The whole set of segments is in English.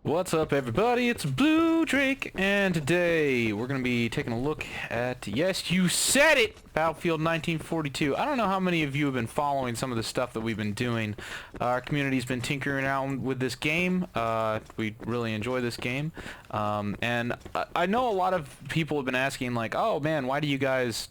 What's up, everybody? It's Blue Drake, and today we're going to be taking a look at, yes, you said it, Battlefield 1942. I don't know how many of you have been following some of the stuff that we've been doing. Our community's been tinkering around with this game. We really enjoy this game. And I know a lot of people have been asking, like, oh man, why do you guys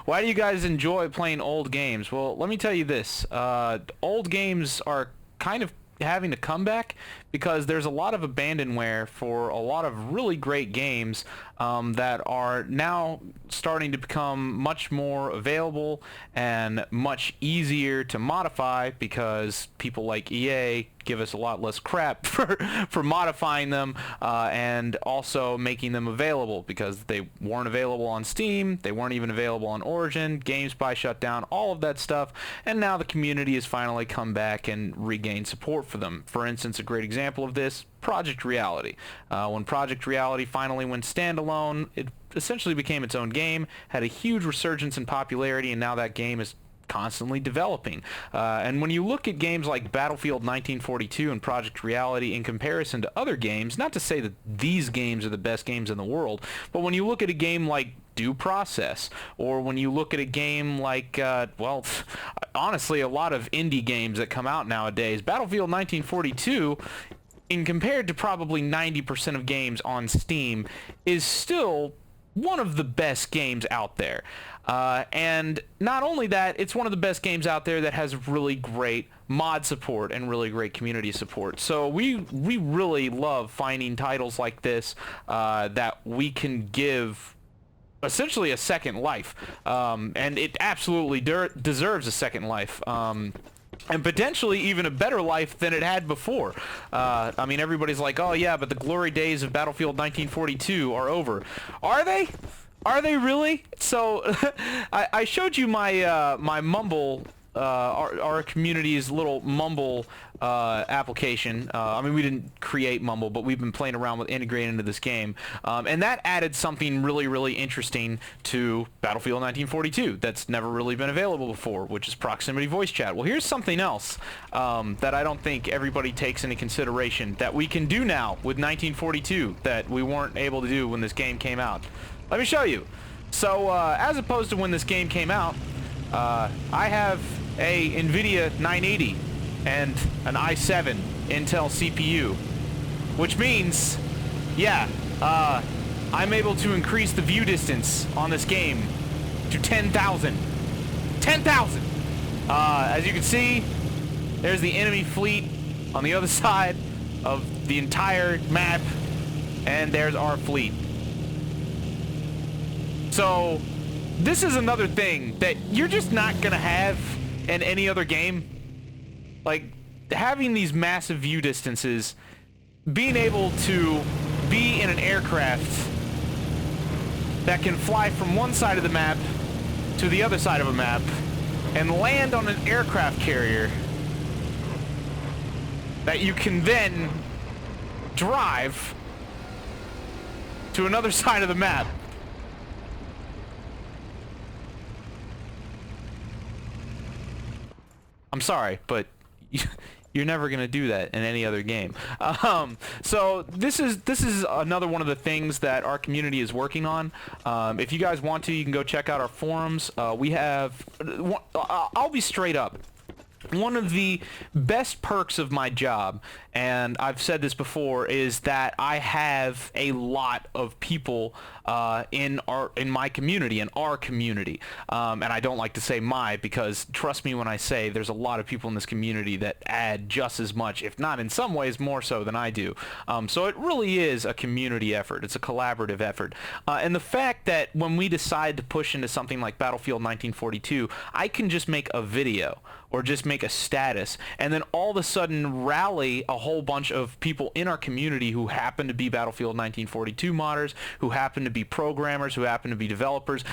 enjoy playing old games? Well, let me tell you this. Old games are kind of having a comeback because there's a lot of abandonware for a lot of really great games that are now starting to become much more available and much easier to modify because people like EA give us a lot less crap for modifying them and also making them available because they weren't available on Steam, they weren't even available on Origin, GameSpy shut down, all of that stuff, and now the community has finally come back and regained support for them. For instance, a great example of this, Project Reality. When Project Reality finally went standalone, it essentially became its own game, had a huge resurgence in popularity, and now that game is constantly developing. And when you look at games like Battlefield 1942 and Project Reality in comparison to other games, not to say that these games are the best games in the world, but when you look at a game like Due Process, or when you look at a game like, well, honestly, a lot of indie games that come out nowadays, Battlefield 1942, in compared to probably 90% of games on Steam, is still one of the best games out there. And not only that, it's one of the best games out there that has really great mod support and really great community support. So we really love finding titles like this that we can give essentially a second life. And it absolutely deserves a second life. And potentially even a better life than it had before. I mean, everybody's like, oh yeah, but the glory days of Battlefield 1942 are over. Are they? Are they really? So, I showed you my my Mumble, our community's little Mumble application. I mean, we didn't create Mumble, but we've been playing around with integrating into this game. And that added something really interesting to Battlefield 1942 that's never really been available before, which is proximity voice chat. Well, here's something else that I don't think everybody takes into consideration that we can do now with 1942 that we weren't able to do when this game came out. Let me show you. So, as opposed to when this game came out, I have a NVIDIA 980 and an i7 Intel CPU, which means, yeah, I'm able to increase the view distance on this game to 10,000. 10,000! As you can see, there's the enemy fleet on the other side of the entire map, and there's our fleet. So, this is another thing that you're just not gonna have in any other game. Like, having these massive view distances, being able to be in an aircraft that can fly from one side of the map to the other side of a map and land on an aircraft carrier that you can then drive to another side of the map. I'm sorry, but you're never gonna do that in any other game. So this is another one of the things that our community is working on. If you guys want to, you can go check out our forums. We have, I'll be straight up. One of the best perks of my job, and I've said this before, is that I have a lot of people in my community, in our community. And I don't like to say my, because trust me when I say there's a lot of people in this community that add just as much, if not in some ways more so than I do. So it really is a community effort. It's a collaborative effort. And the fact that when we decide to push into something like Battlefield 1942, I can just make a video or just make a status and then all of a sudden rally a whole bunch of people in our community who happen to be Battlefield 1942 modders, who happen to be programmers, who happen to be developers,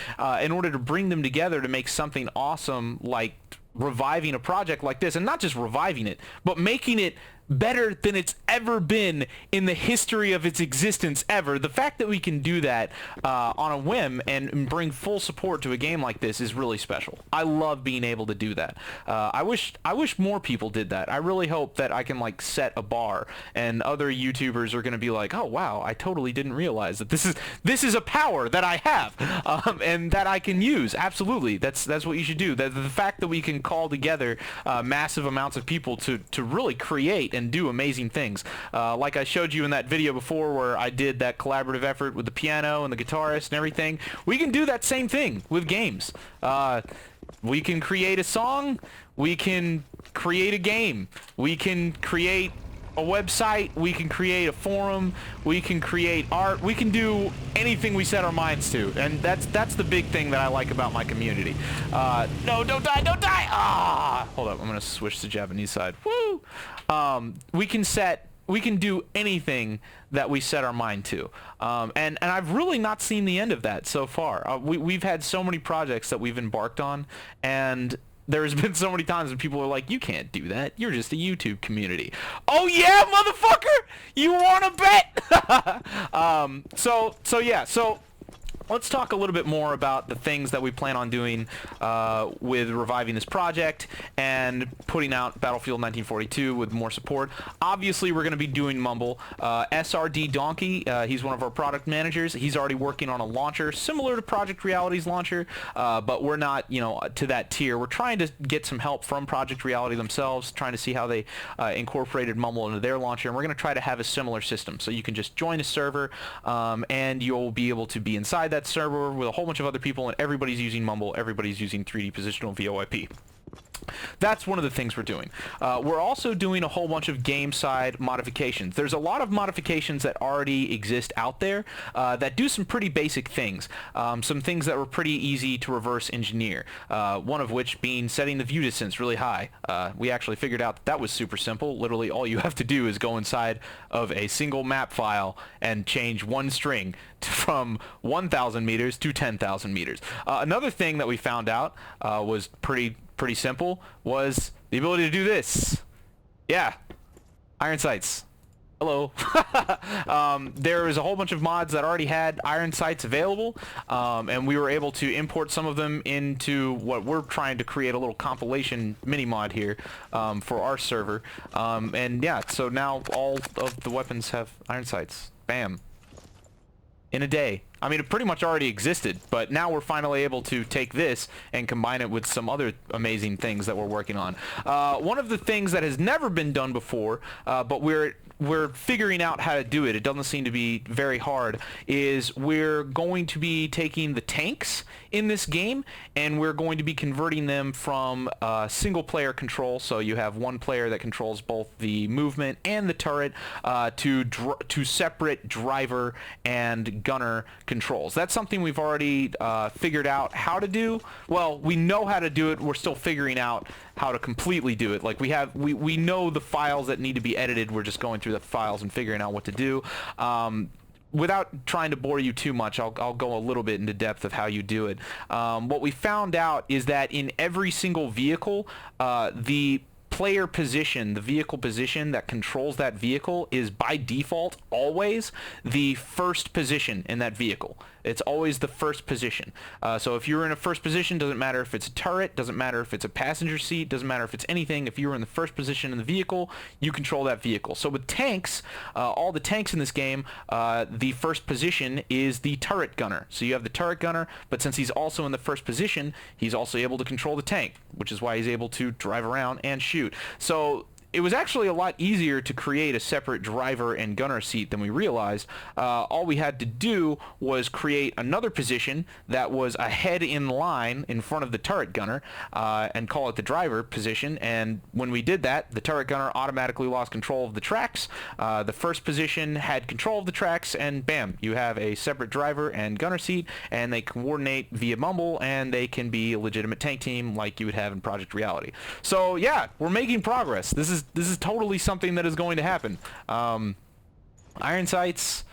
in order to bring them together to make something awesome like reviving a project like this. And not just reviving it, but making it better than it's ever been in the history of its existence ever. The fact that we can do that on a whim and bring full support to a game like this is really special. I love being able to do that. I wish more people did that. I really hope that I can like set a bar and other YouTubers are going to be like, oh wow, I totally didn't realize that this is a power that I have and that I can use. Absolutely, that's what you should do. The fact that we can call together massive amounts of people to really create and do amazing things. Like I showed you in that video before where I did that collaborative effort with the piano and the guitarist and everything, we can do that same thing with games. We can create a song, we can create a game, we can create a website, we can create a forum, we can create art, we can do anything we set our minds to, and that's the big thing that I like about my community. No, don't die, don't die! Ah! Hold up, I'm gonna switch to Japanese side. Woo! We can do anything that we set our mind to, and I've really not seen the end of that so far. We've had so many projects that we've embarked on, and there's been so many times when people are like, you can't do that. You're just a YouTube community. Oh yeah, motherfucker! You wanna bet? So let's talk a little bit more about the things that we plan on doing with reviving this project and putting out Battlefield 1942 with more support. Obviously, we're going to be doing Mumble. SRD Donkey, he's one of our product managers. He's already working on a launcher similar to Project Reality's launcher, but we're not, to that tier. We're trying to get some help from Project Reality themselves, trying to see how they incorporated Mumble into their launcher, and we're going to try to have a similar system. So you can just join a server, and you'll be able to be inside that server with a whole bunch of other people, and everybody's using Mumble, everybody's using 3D positional VoIP. That's one of the things we're doing. We're also doing a whole bunch of game side modifications. There's a lot of modifications that already exist out there that do some pretty basic things. Some things that were pretty easy to reverse engineer. One of which being setting the view distance really high. We actually figured out that was super simple. Literally all you have to do is go inside of a single map file and change one string from 1,000 meters to 10,000 meters. Another thing that we found out was pretty simple, was the ability to do this. Yeah, iron sights. Hello. There is a whole bunch of mods that already had iron sights available, and we were able to import some of them into what we're trying to create, a little compilation mini mod here for our server. And yeah, so now all of the weapons have iron sights. Bam. In a day. I mean, it pretty much already existed, but now we're finally able to take this and combine it with some other amazing things that we're working on. One of the things that has never been done before, but we're figuring out how to do it, it doesn't seem to be very hard, is we're going to be taking the tanks in this game and we're going to be converting them from single player control, so you have one player that controls both the movement and the turret, to separate driver and gunner controls. That's something we've already figured out how to do. Well, we know how to do it, we're still figuring out how to completely do it. Like we know the files that need to be edited, we're just going through the files and figuring out what to do. Without trying to bore you too much, I'll go a little bit into depth of how you do it. What we found out is that in every single vehicle, the player position, the vehicle position that controls that vehicle, is by default always the first position in that vehicle. It's always the first position. So if you're in a first position, doesn't matter if it's a turret, doesn't matter if it's a passenger seat, doesn't matter if it's anything. If you're in the first position in the vehicle, you control that vehicle. So with tanks, all the tanks in this game, the first position is the turret gunner. So you have the turret gunner, but since he's also in the first position, he's also able to control the tank, which is why he's able to drive around and shoot. So it was actually a lot easier to create a separate driver and gunner seat than we realized. All we had to do was create another position that was ahead in line in front of the turret gunner, and call it the driver position. And when we did that, the turret gunner automatically lost control of the tracks. The first position had control of the tracks, and bam, you have a separate driver and gunner seat, and they coordinate via Mumble, and they can be a legitimate tank team like you would have in Project Reality. So yeah, we're making progress. This is totally something that is going to happen. Iron sights,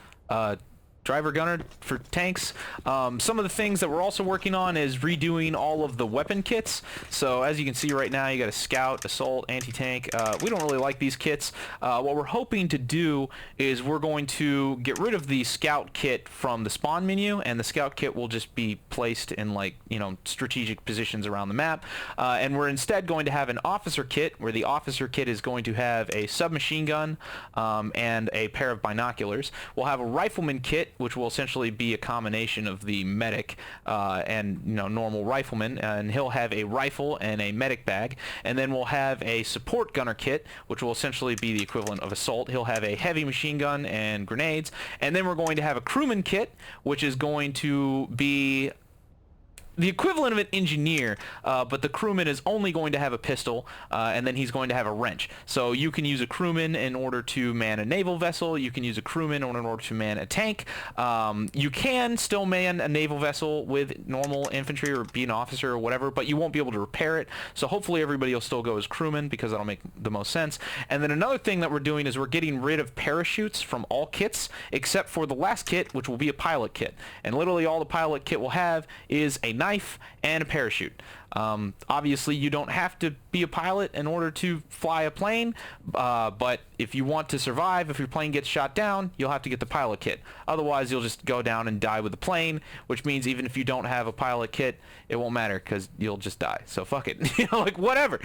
driver gunner for tanks. Some of the things that we're also working on is redoing all of the weapon kits. So as you can see right now, you got a scout, assault, anti-tank. We don't really like these kits. What we're hoping to do is we're going to get rid of the scout kit from the spawn menu, and the scout kit will just be placed in, like, you know, strategic positions around the map. And we're instead going to have an officer kit, where the officer kit is going to have a submachine gun and a pair of binoculars. We'll have a rifleman kit, which will essentially be a combination of the medic and, you know, normal rifleman, and he'll have a rifle and a medic bag. And then we'll have a support gunner kit, which will essentially be the equivalent of assault. He'll have a heavy machine gun and grenades. And then we're going to have a crewman kit, which is going to be the equivalent of an engineer, but the crewman is only going to have a pistol, and then he's going to have a wrench. So you can use a crewman in order to man a naval vessel. You can use a crewman in order to man a tank. You can still man a naval vessel with normal infantry or be an officer or whatever, but you won't be able to repair it. So hopefully everybody will still go as crewman, because that'll make the most sense. And then another thing that we're doing is we're getting rid of parachutes from all kits, except for the last kit, which will be a pilot kit. And literally all the pilot kit will have is a knife and a parachute. Obviously you don't have to be a pilot in order to fly a plane, but if you want to survive, if your plane gets shot down, you'll have to get the pilot kit. Otherwise you'll just go down and die with the plane, which means even if you don't have a pilot kit, it won't matter, because you'll just die. So fuck it. You know, like, whatever.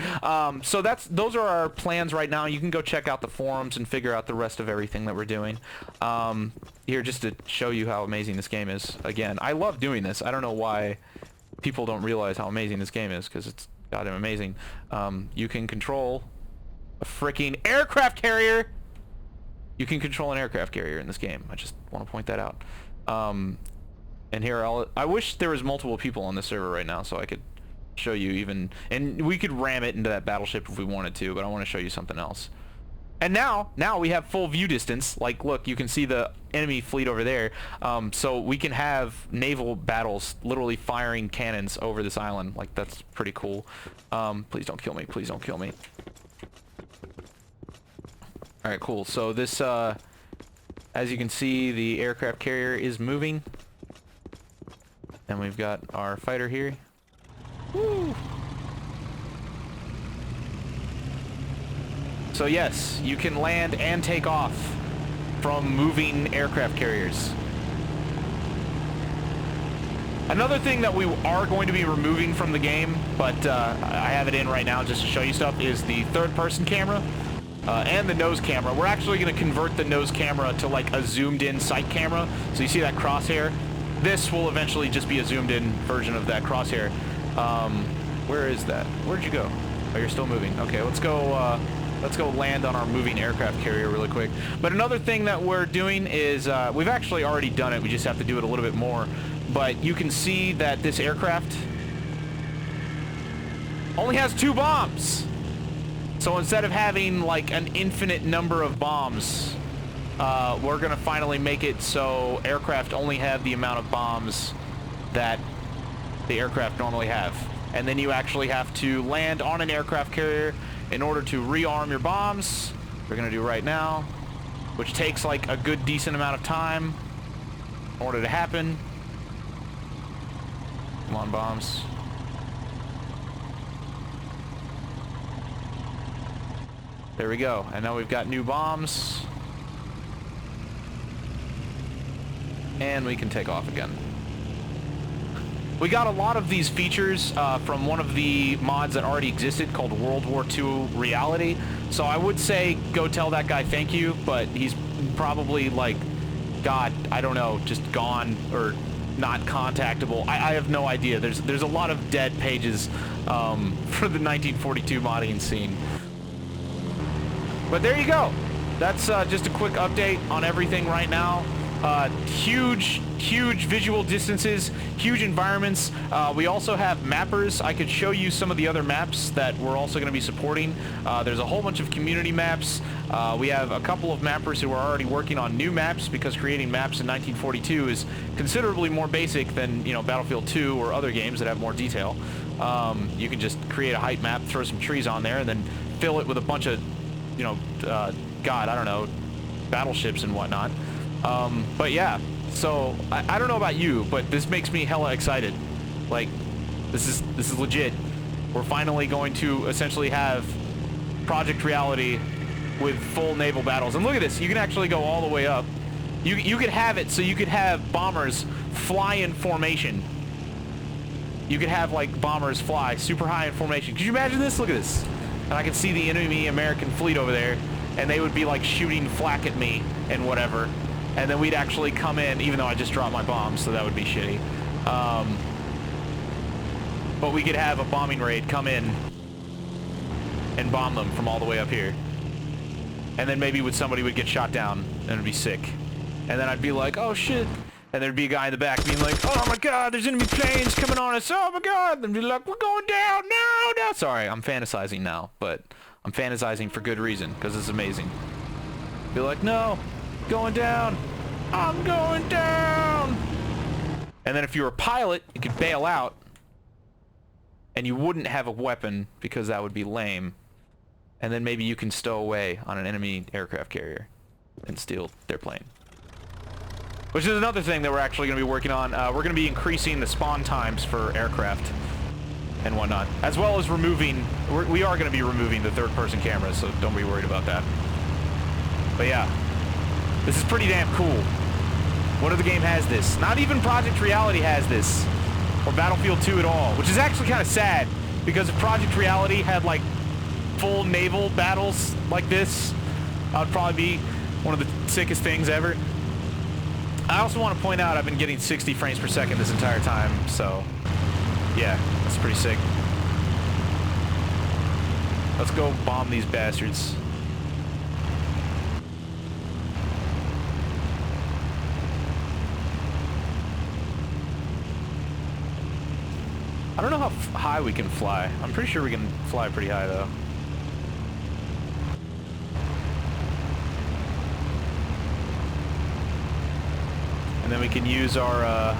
So those are our plans right now. You can go check out the forums and figure out the rest of everything that we're doing. Here, just to show you how amazing this game is. Again, I love doing this. I don't know why people don't realize how amazing this game is, because it's goddamn amazing. You can control a freaking aircraft carrier. You can control an aircraft carrier in this game. I just want to point that out. And here, I wish there was multiple people on this server right now, so I could show you even, and we could ram it into that battleship if we wanted to, but I want to show you something else. And now we have full view distance. Like, look, you can see the enemy fleet over there. So we can have naval battles literally firing cannons over this island. Like, that's pretty cool. Please don't kill me. Please don't kill me. Alright, cool. So this, as you can see, the aircraft carrier is moving. And we've got our fighter here. Woo! So yes, you can land and take off from moving aircraft carriers. Another thing that we are going to be removing from the game, but I have it in right now just to show you stuff, is the third-person camera and the nose camera. We're actually going to convert the nose camera to like a zoomed-in sight camera. So you see that crosshair? This will eventually just be a zoomed-in version of that crosshair. Where is that? Where'd you go? Oh, you're still moving. Okay, let's go land on our moving aircraft carrier really quick. But another thing that we're doing is, we've actually already done it, we just have to do it a little bit more. But you can see that this aircraft only has 2 bombs. So instead of having like an infinite number of bombs, we're gonna finally make it so aircraft only have the amount of bombs that the aircraft normally have. And then you actually have to land on an aircraft carrier in order to rearm your bombs. We're gonna do right now, which takes like a good decent amount of time in order to happen. Come on, bombs. There we go. And now we've got new bombs. And we can take off again. We got a lot of these features from one of the mods that already existed called World War II Reality. So I would say go tell that guy thank you, but he's probably like, God, I don't know, just gone or not contactable. I have no idea. There's a lot of dead pages for the 1942 modding scene. But there you go. That's just a quick update on everything right now. Huge visual distances, huge environments. We also have mappers. I could show you some of the other maps that we're also going to be supporting. There's a whole bunch of community maps. We have a couple of mappers who are already working on new maps, because creating maps in 1942 is considerably more basic than, you know, Battlefield 2 or other games that have more detail. You can just create a height map, throw some trees on there, and then fill it with a bunch of, you know, God, I don't know, battleships and whatnot. But yeah, So I don't know about you, but this makes me hella excited. Like, this is legit. We're finally going to essentially have Project Reality with full naval battles. And look at this, you can actually go all the way up. You could have it so you could have bombers fly in formation. You could have like bombers fly super high in formation. Could you imagine this? Look at this. And I can see the enemy American fleet over there, and they would be like shooting flak at me and whatever. And then we'd actually come in, even though I just dropped my bombs, so that would be shitty. But we could have a bombing raid come in and bomb them from all the way up here. And then maybe somebody would get shot down, and it'd be sick. And then I'd be like, oh shit. And there'd be a guy in the back being like, oh my god, there's enemy planes coming on us, oh my god. And be like, we're going down, no. Sorry, I'm fantasizing now, but I'm fantasizing for good reason, because it's amazing. Be like, no, going down, I'm going down. And then if you were a pilot, you could bail out, and you wouldn't have a weapon, because that would be lame. And then maybe you can stow away on an enemy aircraft carrier and steal their plane. Which is another thing that we're actually going to be working on. We're going to be increasing the spawn times for aircraft and whatnot, as well as removing... We are going to be removing the third-person cameras, so don't be worried about that. But yeah, this is pretty damn cool. What other game has this? Not even Project Reality has this. Or Battlefield 2 at all, which is actually kind of sad, because if Project Reality had like full naval battles like this, that would probably be one of the sickest things ever. I also want to point out I've been getting 60 frames per second this entire time, so yeah, that's pretty sick. Let's go bomb these bastards. I don't know how high we can fly. I'm pretty sure we can fly pretty high though. And then we can use our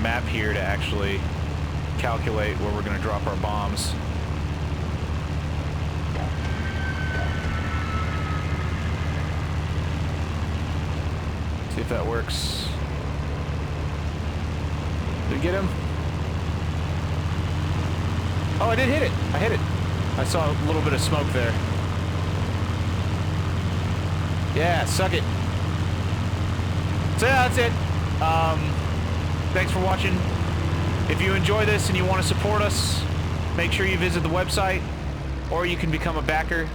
map here to actually calculate where we're going to drop our bombs. See if that works. Did we get him? Oh, I did hit it. I hit it. I saw a little bit of smoke there. Yeah, suck it. So yeah, that's it. Thanks for watching. If you enjoy this and you want to support us, make sure you visit the website, or you can become a backer,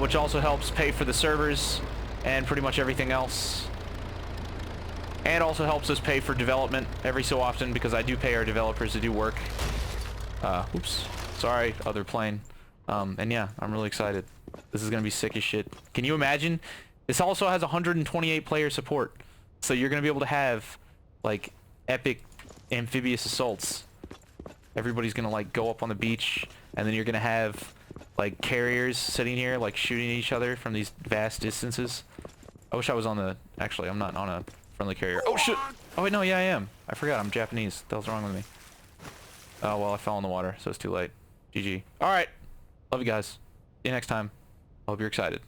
which also helps pay for the servers and pretty much everything else. And also helps us pay for development every so often, because I do pay our developers to do work. Oops. Sorry, other plane. And yeah, I'm really excited. This is going to be sick as shit. Can you imagine? This also has 128 player support. So you're going to be able to have, like, epic amphibious assaults. Everybody's going to, like, go up on the beach, and then you're going to have, like, carriers sitting here, like, shooting at each other from these vast distances. I wish I was on the... Actually, I'm not on a friendly carrier. Oh, shit! Oh, wait, no, yeah, I am. I forgot, I'm Japanese. What the hell's wrong with me? Oh, well, I fell in the water, so it's too late. GG. Alright. Love you guys. See you next time. I hope you're excited.